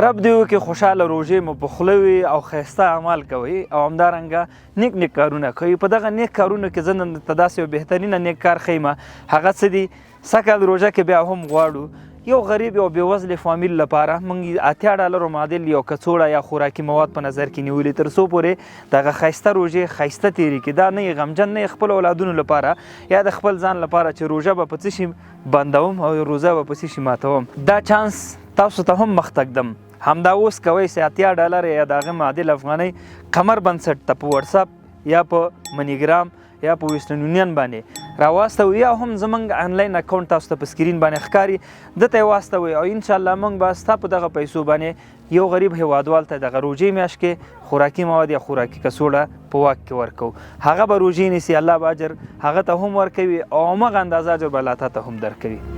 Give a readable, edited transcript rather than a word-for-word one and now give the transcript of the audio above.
رب دې وکړي خوشحاله روژې مو په خوله وي او ښایسته اعمال کوئ او همدارنګه نیک نیک کارونه کوئ. په دغه نیک کارونو کې زه نن ته داسې یو بهترینه نیک کار ښیم. هغه څه دي؟ سږکال روژه کې بیا هم غواړو یو غریب او بېوزلې فامیل لپاره موږ $80 معادل یو کڅوړه یا خوراکي مواد په نظر کې نیولي، تر څو پورې دغه ښایسته روژې ښایسته تېرې کړي. دا نه یې غمجن نه یې خپل اولادونو لپاره یا د خپل ځان لپاره چې روژه به په څه شي بندوم او روژه به په څه شي ماتوم. دا چانس تاسو ته هم مخ تږدم. همدا اوس کوئ چې $80 یا د هغه معادل افغانۍ قمر بنسټ ته په وټساپ یا په منیګرام یا په ویسټرن یونین باندې راواستوئ یا هم زموږ آنلاین اکاونټ تاسو ته په سکرین باندې ښکاري، دته یې واستوئ او انشاءالله موږ به ستا په دغه پیسو باندې یو غریب هیوادوال ته دغه روژې میاشت کې خوراکي مواد یا خوراکي کڅوړه په واک کې ورکوو. هغه به روژې نیسي، الله به اجر هغه ته هم ورکوي او همغه اندازه اجر به الله ته هم درکوي.